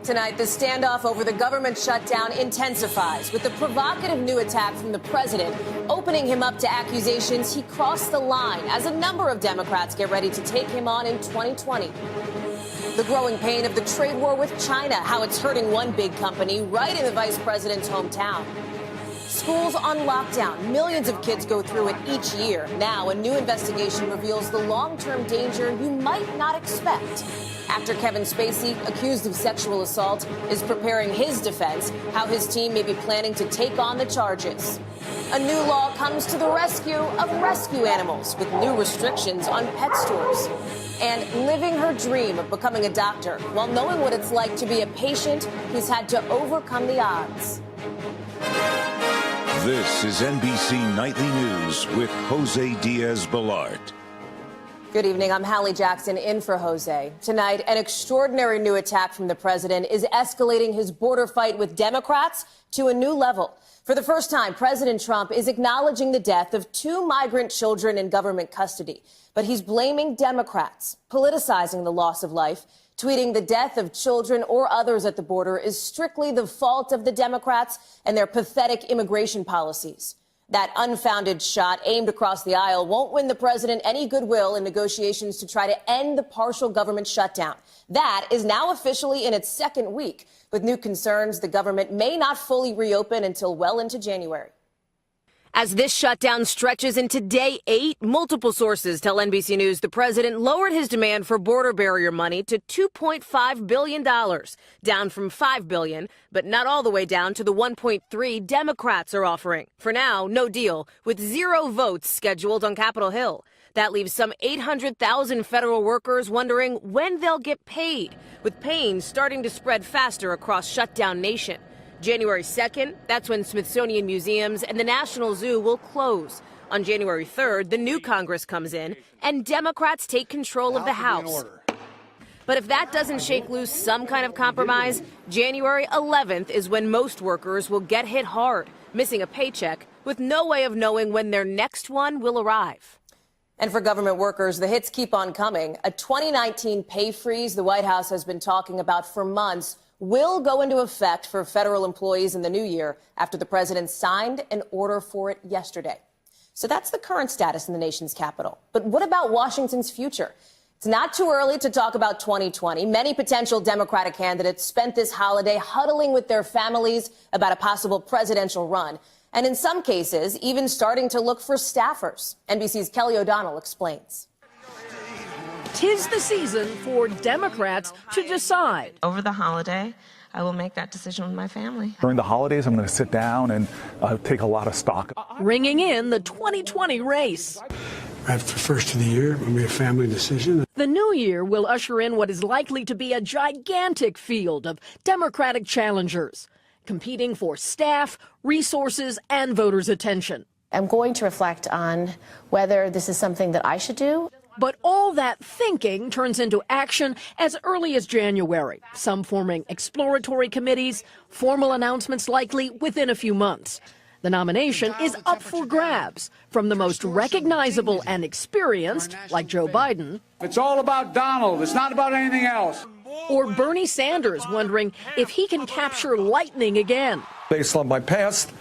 Tonight, the standoff over the government shutdown intensifies, with the provocative new attack from the president opening him up to accusations he crossed the line as a number of Democrats get ready to take him on in 2020. The growing pain of the trade war with China, how it's hurting one big company right in the vice president's hometown. Schools on lockdown. Millions of kids go through it each year. Now, a new investigation reveals the long-term danger you might not expect. Actor Kevin Spacey, accused of sexual assault, is preparing his defense, how his team may be planning to take on the charges. A new law comes to the rescue of rescue animals with new restrictions on pet stores. And living her dream of becoming a doctor while knowing what it's like to be a patient who's had to overcome the odds. This is NBC Nightly News with Jose Diaz-Balart. Good evening. I'm Hallie Jackson in for Jose. Tonight, an extraordinary new attack from the president is escalating his border fight with Democrats to a new level. For the first time, President Trump is acknowledging the death of 2 migrant children in government custody. But he's blaming Democrats, politicizing the loss of life, tweeting the death of children or others at the border is strictly the fault of the Democrats and their pathetic immigration policies. That unfounded shot aimed across the aisle won't win the president any goodwill in negotiations to try to end the partial government shutdown. That is now officially in its second week, with new concerns the government may not fully reopen until well into January. As this shutdown stretches into day 8, multiple sources tell NBC News the president lowered his demand for border barrier money to $2.5 billion, down from $5 billion, but not all the way down to the $1.3 Democrats are offering. For now, no deal, with 0 votes scheduled on Capitol Hill. That leaves some 800,000 federal workers wondering when they'll get paid, with pain starting to spread faster across shutdown nation. January 2nd, that's when Smithsonian museums and the National Zoo will close. On January 3rd, the new Congress comes in and Democrats take control of the House. But if that doesn't shake loose some kind of compromise, January 11th is when most workers will get hit hard, missing a paycheck with no way of knowing when their next one will arrive. And for government workers, the hits keep on coming. A 2019 pay freeze the White House has been talking about for months will go into effect for federal employees in the new year after the president signed an order for it yesterday. So that's the current status in the nation's capital. But what about Washington's future? It's not too early to talk about 2020. Many potential Democratic candidates spent this holiday huddling with their families about a possible presidential run. And in some cases, even starting to look for staffers. NBC's Kelly O'Donnell explains. 'Tis the season for Democrats to decide. Over the holiday, I will make that decision with my family. During the holidays, I'm going to sit down and take a lot of stock. Ringing in the 2020 race. After the first of the year, it will be a family decision. The new year will usher in what is likely to be a gigantic field of Democratic challengers, competing for staff, resources, and voters' attention. I'm going to reflect on whether this is something that I should do. But all that thinking turns into action as early as January, some forming exploratory committees, formal announcements likely within a few months. The nomination is up for grabs from the most recognizable and experienced, like Joe Biden. It's all about Donald. It's not about anything else. Or Bernie Sanders wondering if he can capture lightning again. Based on my past,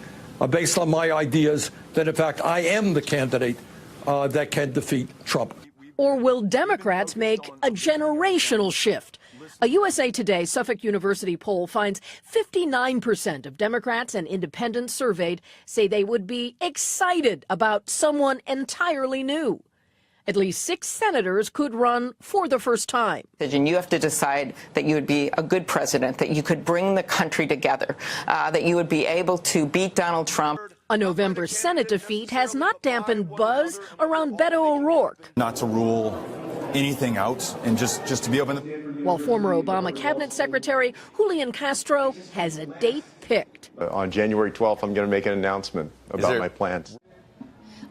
based on my ideas, that in fact I am the candidate that can defeat Trump. Or will Democrats make a generational shift? A USA Today Suffolk University poll finds 59% of Democrats and independents surveyed say they would be excited about someone entirely new. At least 6 senators could run for the first time. And you have to decide that you would be a good president, that you could bring the country together, that you would be able to beat Donald Trump. A November Senate defeat has not dampened buzz around Beto O'Rourke. Not to rule anything out and just to be open. While former Obama Cabinet Secretary Julian Castro has a date picked. On January 12th, I'm going to make an announcement about my plans.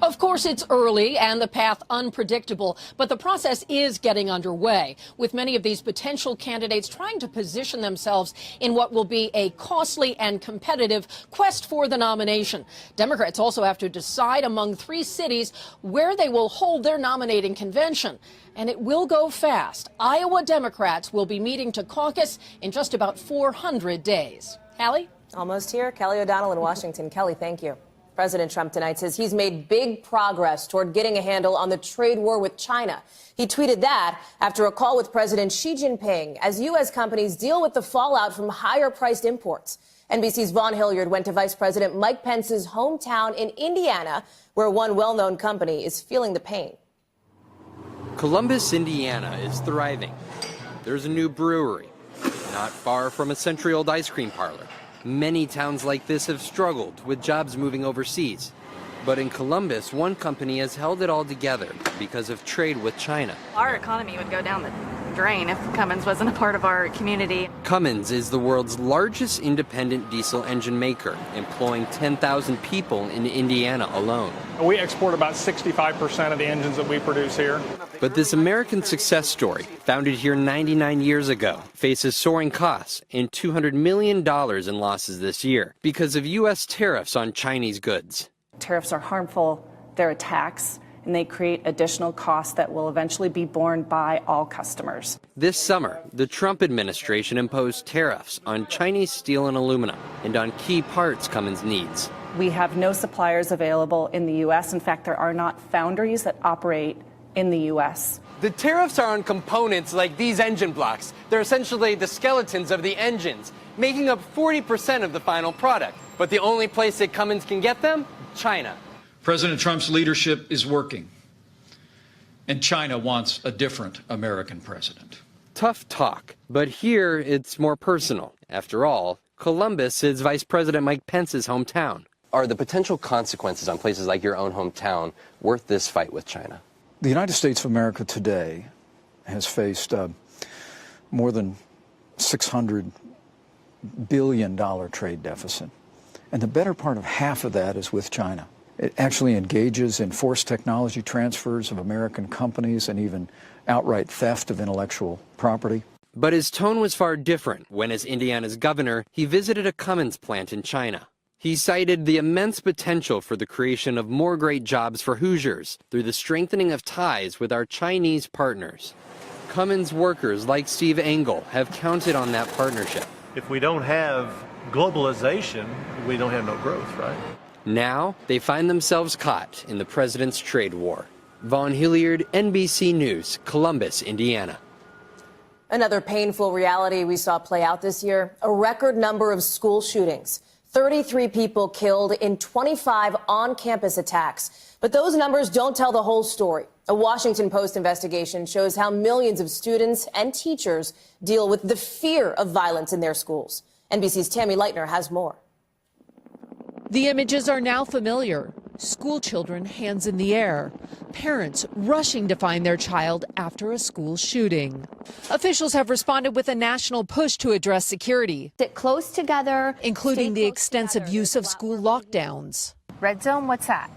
Of course, it's early and the path unpredictable, but the process is getting underway, with many of these potential candidates trying to position themselves in what will be a costly and competitive quest for the nomination. Democrats also have to decide among 3 cities where they will hold their nominating convention. And it will go fast. Iowa Democrats will be meeting to caucus in just about 400 days. Hallie? Almost here. Kelly O'Donnell in Washington. Kelly, thank you. President Trump tonight says he's made big progress toward getting a handle on the trade war with China. He tweeted that after a call with President Xi Jinping as U.S. companies deal with the fallout from higher-priced imports. NBC's Vaughn Hilliard went to Vice President Mike Pence's hometown in Indiana, where one well-known company is feeling the pain. Columbus, Indiana is thriving. There's a new brewery, not far from a century-old ice cream parlor. Many towns like this have struggled with jobs moving overseas. But in Columbus, one company has held it all together because of trade with China. Our economy would go down the drain if Cummins wasn't a part of our community. Cummins is the world's largest independent diesel engine maker, employing 10,000 people in Indiana alone. We export about 65% of the engines that we produce here. But this American success story, founded here 99 years ago, faces soaring costs and $200 million in losses this year because of U.S. tariffs on Chinese goods. Tariffs are harmful, they're a tax, and they create additional costs that will eventually be borne by all customers. This summer, the Trump administration imposed tariffs on Chinese steel and aluminum and on key parts Cummins needs. We have no suppliers available in the U.S. In fact, there are not foundries that operate in the U.S. The tariffs are on components like these engine blocks. They're essentially the skeletons of the engines, making up 40% of the final product. But the only place that Cummins can get them? China. President Trump's leadership is working, and China wants a different American president. Tough talk, but here it's more personal. After all, Columbus is Vice President Mike Pence's hometown. Are the potential consequences on places like your own hometown worth this fight with China? The United States of America today has faced more than $600 billion trade deficit. And the better part of half of that is with China. It actually engages in forced technology transfers of American companies and even outright theft of intellectual property. But his tone was far different when, as Indiana's governor, he visited a Cummins plant in China. He cited the immense potential for the creation of more great jobs for Hoosiers through the strengthening of ties with our Chinese partners. Cummins workers like Steve Engel have counted on that partnership. If we don't have globalization, we don't have no growth, right? Now, they find themselves caught in the president's trade war. Vaughn Hilliard, NBC News, Columbus, Indiana. Another painful reality we saw play out this year, a record number of school shootings. 33 people killed in 25 on-campus attacks. But those numbers don't tell the whole story. A Washington Post investigation shows how millions of students and teachers deal with the fear of violence in their schools. NBC's Tammy Leitner has more. The images are now familiar. School children, hands in the air. Parents rushing to find their child after a school shooting. Officials have responded with a national push to address security. Sit close together, including the extensive use of school lockdowns. Red zone, what's that?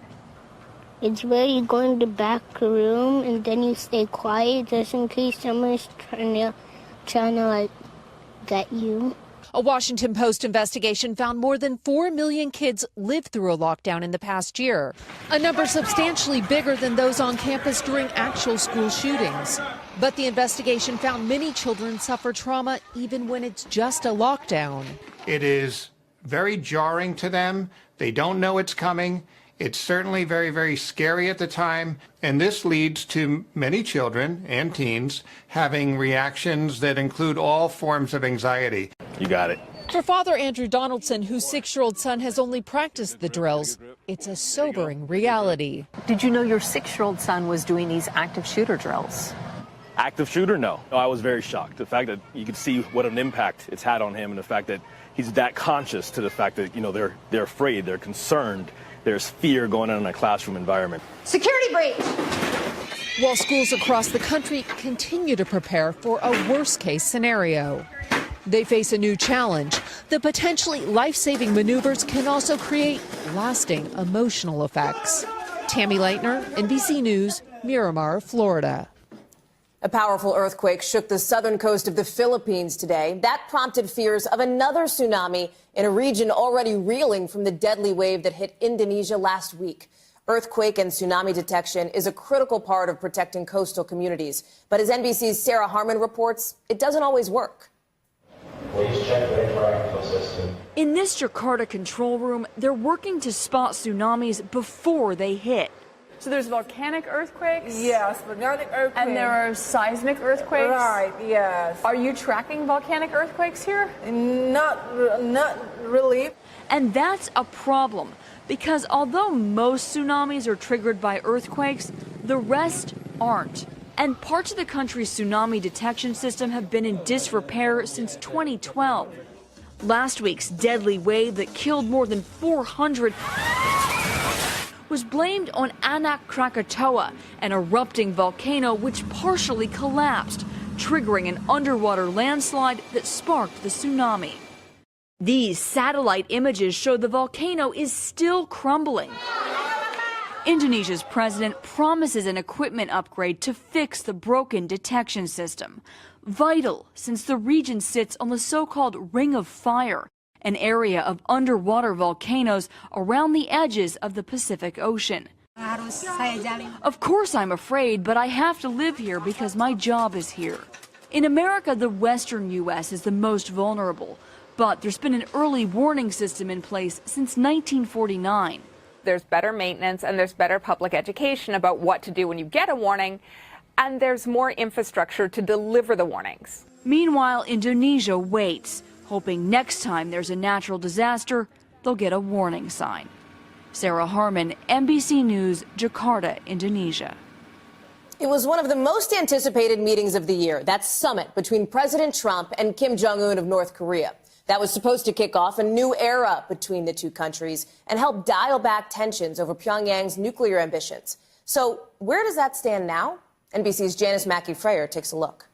It's where you go in the back room and then you stay quiet just in case someone's trying to like get you. A Washington Post investigation found more than 4 million kids lived through a lockdown in the past year, a number substantially bigger than those on campus during actual school shootings. But the investigation found many children suffer trauma even when it's just a lockdown. It is very jarring to them. They don't know it's coming. It's certainly very, very scary at the time, and this leads to many children and teens having reactions that include all forms of anxiety. You got it. For Father Andrew Donaldson, whose 6-year-old son has only practiced the drills, it's a sobering reality. Did you know your 6-year-old son was doing these active shooter drills? Active shooter? No. I was very shocked. The fact that you could see what an impact it's had on him, and the fact that he's that conscious to the fact that, they're afraid, they're concerned. There's fear going on in a classroom environment. Security breach! While schools across the country continue to prepare for a worst-case scenario. They face a new challenge. The potentially life-saving maneuvers can also create lasting emotional effects. Tammy Leitner, NBC News, Miramar, Florida. A powerful earthquake shook the southern coast of the Philippines today. That prompted fears of another tsunami in a region already reeling from the deadly wave that hit Indonesia last week. Earthquake and tsunami detection is a critical part of protecting coastal communities. But as NBC's Sarah Harmon reports, it doesn't always work. Please check the infrared system. In this Jakarta control room, they're working to spot tsunamis before they hit. So there's volcanic earthquakes? Yes, volcanic earthquakes. And there are seismic earthquakes? Right, yes. Are you tracking volcanic earthquakes here? Not really. And that's a problem, because although most tsunamis are triggered by earthquakes, the rest aren't. And parts of the country's tsunami detection system have been in disrepair since 2012. Last week's deadly wave that killed more than 400 was blamed on Anak Krakatoa, an erupting volcano which partially collapsed, triggering an underwater landslide that sparked the tsunami. These satellite images show the volcano is still crumbling. Indonesia's president promises an equipment upgrade to fix the broken detection system. Vital, since the region sits on the so-called Ring of Fire, an area of underwater volcanoes around the edges of the Pacific Ocean. Of course I'm afraid, but I have to live here because my job is here. In America, the western U.S. is the most vulnerable, but there's been an early warning system in place since 1949. There's better maintenance and there's better public education about what to do when you get a warning, and there's more infrastructure to deliver the warnings. Meanwhile, Indonesia waits, hoping next time there's a natural disaster, they'll get a warning sign. Sarah Harmon, NBC News, Jakarta, Indonesia. It was one of the most anticipated meetings of the year, that summit between President Trump and Kim Jong-un of North Korea. That was supposed to kick off a new era between the two countries and help dial back tensions over Pyongyang's nuclear ambitions. So where does that stand now? NBC's Janice Mackey-Freyer takes a look.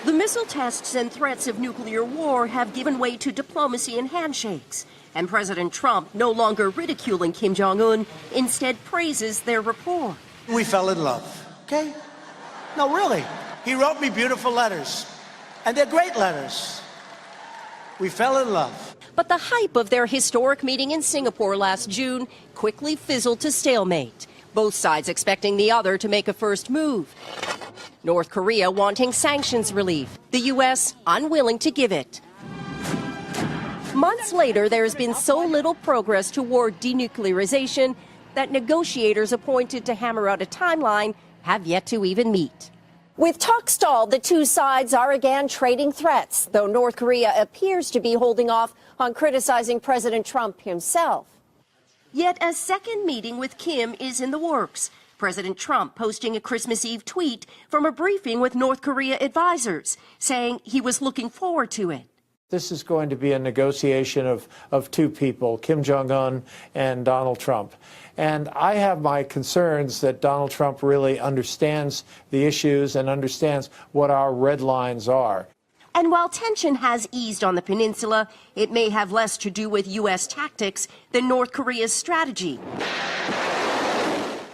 The missile tests and threats of nuclear war have given way to diplomacy and handshakes. And President Trump, no longer ridiculing Kim Jong-un, instead praises their rapport. We fell in love, okay? No, really. He wrote me beautiful letters, and they're great letters. We fell in love. But the hype of their historic meeting in Singapore last June quickly fizzled to stalemate, both sides expecting the other to make a first move. North Korea wanting sanctions relief, the U.S. unwilling to give it. Months later, there has been so little progress toward denuclearization that negotiators appointed to hammer out a timeline have yet to even meet. With talks stalled, the two sides are again trading threats, though North Korea appears to be holding off on criticizing President Trump himself. Yet a second meeting with Kim is in the works. President Trump posting a Christmas Eve tweet from a briefing with North Korea advisors, saying he was looking forward to it. This is going to be a negotiation of two people, Kim Jong-un and Donald Trump. And I have my concerns that Donald Trump really understands the issues and understands what our red lines are. And while tension has eased on the peninsula, it may have less to do with U.S. tactics than North Korea's strategy.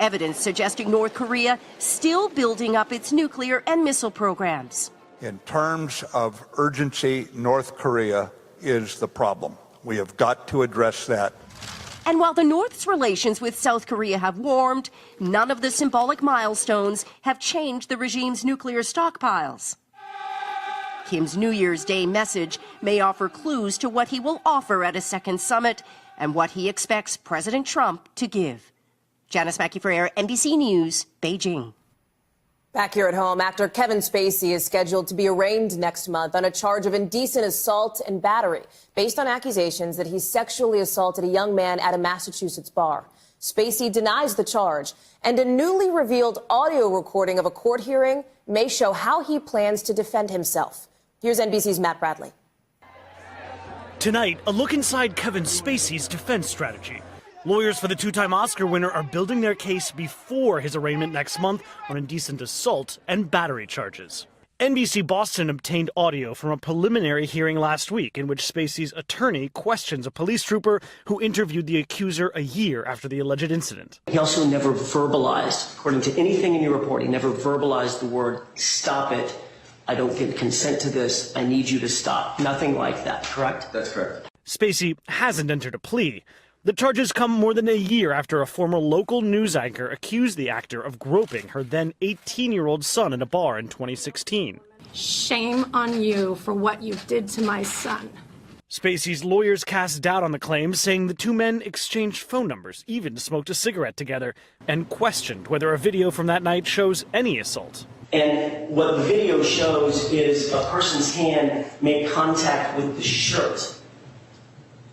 Evidence suggesting North Korea still building up its nuclear and missile programs. In terms of urgency, North Korea is the problem. We have got to address that. And while the North's relations with South Korea have warmed, none of the symbolic milestones have changed the regime's nuclear stockpiles. Kim's New Year's Day message may offer clues to what he will offer at a second summit and what he expects President Trump to give. Janice Mackey-Freyer, NBC News, Beijing. Back here at home, actor Kevin Spacey is scheduled to be arraigned next month on a charge of indecent assault and battery, based on accusations that he sexually assaulted a young man at a Massachusetts bar. Spacey denies the charge, and a newly revealed audio recording of a court hearing may show how he plans to defend himself. Here's NBC's Matt Bradley. Tonight, a look inside Kevin Spacey's defense strategy. Lawyers for the two-time Oscar winner are building their case before his arraignment next month on indecent assault and battery charges. NBC Boston obtained audio from a preliminary hearing last week in which Spacey's attorney questions a police trooper who interviewed the accuser a year after the alleged incident. He also never verbalized, according to anything in your report, he never verbalized the word, "Stop it. I don't give consent to this. I need you to stop." Nothing like that, correct? That's correct. Spacey hasn't entered a plea. The charges come more than a year after a former local news anchor accused the actor of groping her then 18-year-old son in a bar in 2016. Shame on you for what you did to my son. Spacey's lawyers cast doubt on the claims, saying the two men exchanged phone numbers, even smoked a cigarette together, and questioned whether a video from that night shows any assault. And what the video shows is a person's hand make contact with the shirt.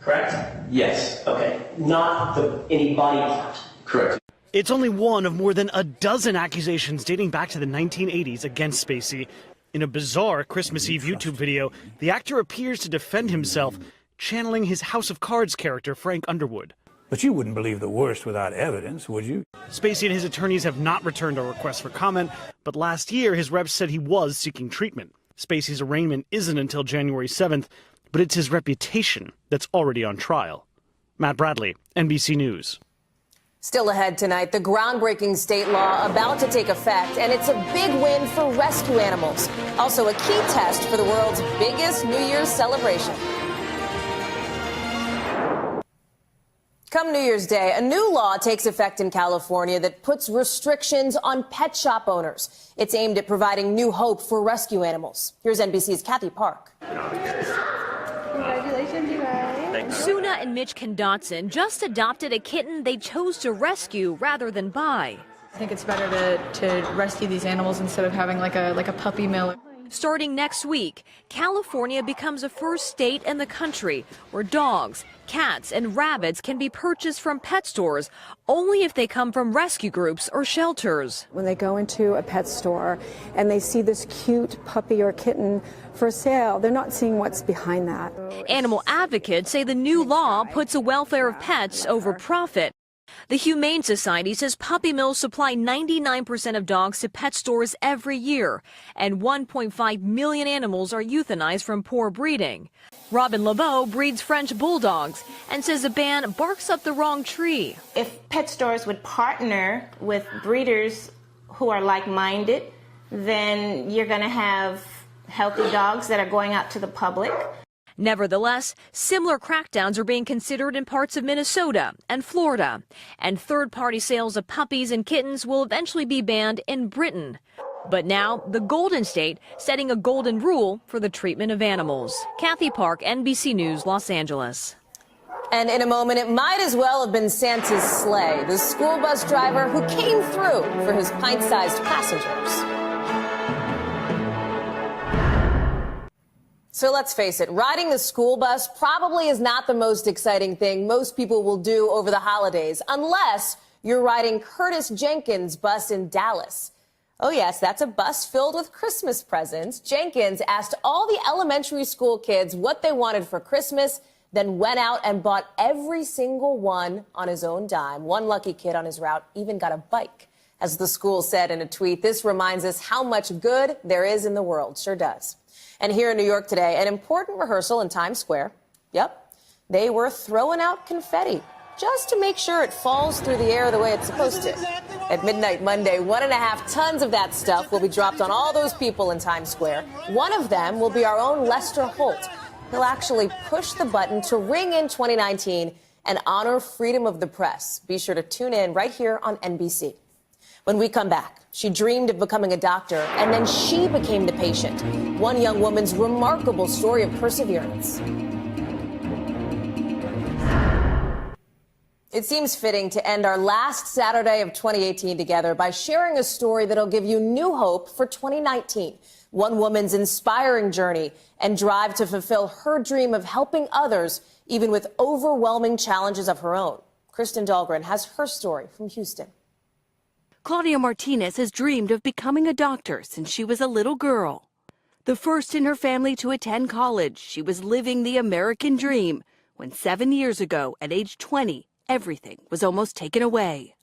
Correct? Yes. Okay. Not any body part. Correct. It's only one of more than a dozen accusations dating back to the 1980s against Spacey. In a bizarre Christmas Eve YouTube video, the actor appears to defend himself, channeling his House of Cards character, Frank Underwood. But you wouldn't believe the worst without evidence, would you? Spacey and his attorneys have not returned a request for comment, but last year his reps said he was seeking treatment. Spacey's arraignment isn't until January 7th, but it's his reputation that's already on trial. Matt Bradley, NBC News. Still ahead tonight, the groundbreaking state law about to take effect, and it's a big win for rescue animals. Also a key test for the world's biggest New Year's celebration. Come New Year's Day, a new law takes effect in California that puts restrictions on pet shop owners. It's aimed at providing new hope for rescue animals. Here's NBC's Kathy Park. Congratulations, you guys. Suna and Mitch Dotson just adopted a kitten they chose to rescue rather than buy. I think it's better to rescue these animals instead of having like a puppy mill. Starting next week, California becomes the first state in the country where dogs, cats, and rabbits can be purchased from pet stores only if they come from rescue groups or shelters. When they go into a pet store and they see this cute puppy or kitten for sale, they're not seeing what's behind that. Animal advocates say the new law puts the welfare of pets over profit. The Humane Society says puppy mills supply 99% of dogs to pet stores every year, and 1.5 million animals are euthanized from poor breeding. Robin LeBeau breeds French bulldogs and says the ban barks up the wrong tree. If pet stores would partner with breeders who are like-minded, then you're going to have healthy dogs that are going out to the public. Nevertheless, similar crackdowns are being considered in parts of Minnesota and Florida, and third-party sales of puppies and kittens will eventually be banned in Britain. But now, the Golden State setting a golden rule for the treatment of animals. Kathy Park, NBC News, Los Angeles. And in a moment, it might as well have been Santa's sleigh, the school bus driver who came through for his pint-sized passengers. So let's face it, riding the school bus probably is not the most exciting thing most people will do over the holidays, unless you're riding Curtis Jenkins' bus in Dallas. Oh yes, that's a bus filled with Christmas presents. Jenkins asked all the elementary school kids what they wanted for Christmas, then went out and bought every single one on his own dime. One lucky kid on his route even got a bike. As the school said in a tweet, this reminds us how much good there is in the world. Sure does. And here in New York today, an important rehearsal in Times Square. Yep, they were throwing out confetti just to make sure it falls through the air the way it's supposed to. At midnight Monday, 1.5 tons of that stuff will be dropped on all those people in Times Square. One of them will be our own Lester Holt. He'll actually push the button to ring in 2019 and honor freedom of the press. Be sure to tune in right here on NBC. When we come back, she dreamed of becoming a doctor, and then she became the patient. One young woman's remarkable story of perseverance. It seems fitting to end our last Saturday of 2018 together by sharing a story that'll give you new hope for 2019. One woman's inspiring journey and drive to fulfill her dream of helping others, even with overwhelming challenges of her own. Kristen Dahlgren has her story from Houston. Claudia Martinez has dreamed of becoming a doctor since she was a little girl. The first in her family to attend college, she was living the American dream when 7 years ago, at age 20, everything was almost taken away.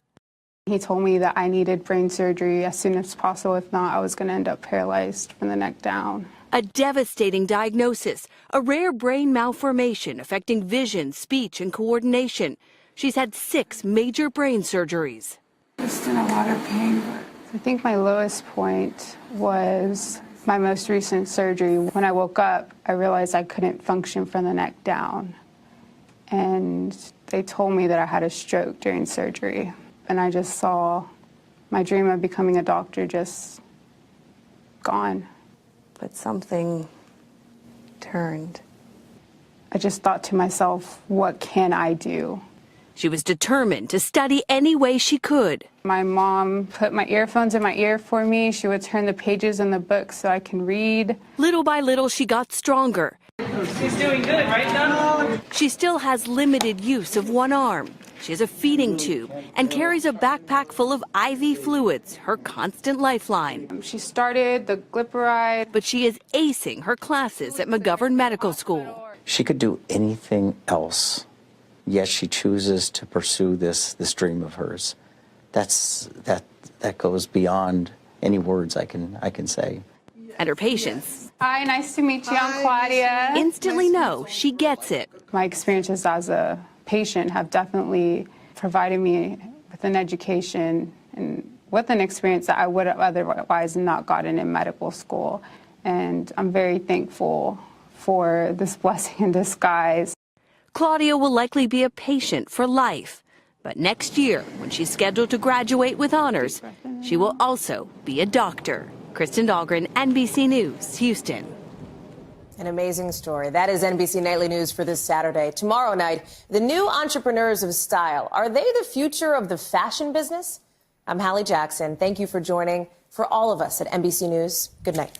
He told me that I needed brain surgery as soon as possible. If not, I was going to end up paralyzed from the neck down. A devastating diagnosis, a rare brain malformation affecting vision, speech, and coordination. She's had 6 major brain surgeries. Just in a lot of pain. I think my lowest point was my most recent surgery. When I woke up, I realized I couldn't function from the neck down. And they told me that I had a stroke during surgery. And I just saw my dream of becoming a doctor just gone. But something turned. I just thought to myself, what can I do? She was determined to study any way she could. My mom put my earphones in my ear for me. She would turn the pages in the book so I can read. Little by little, she got stronger. She's doing good, right, Donald? She still has limited use of one arm. She has a feeding tube and carries a backpack full of IV fluids, her constant lifeline. She started the glyceride. But she is acing her classes at McGovern Medical School. She could do anything else, yet she chooses to pursue this dream of hers. That goes beyond any words I can say. And her patients. Hi, nice to meet you. I'm Claudia. Instantly know she gets it. My experiences as a patient have definitely provided me with an education and with an experience that I would have otherwise not gotten in medical school. And I'm very thankful for this blessing in disguise. Claudia will likely be a patient for life. But next year, when she's scheduled to graduate with honors, she will also be a doctor. Kristen Dahlgren, NBC News, Houston. An amazing story. That is NBC Nightly News for this Saturday. Tomorrow night, the new entrepreneurs of style. Are they the future of the fashion business? I'm Hallie Jackson. Thank you for joining. For all of us at NBC News, good night.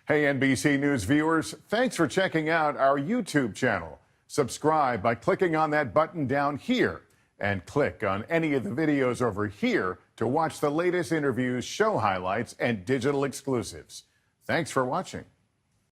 Hey, NBC News viewers, thanks for checking out our YouTube channel. Subscribe by clicking on that button down here and click on any of the videos over here to watch the latest interviews, show highlights, and digital exclusives. Thanks for watching.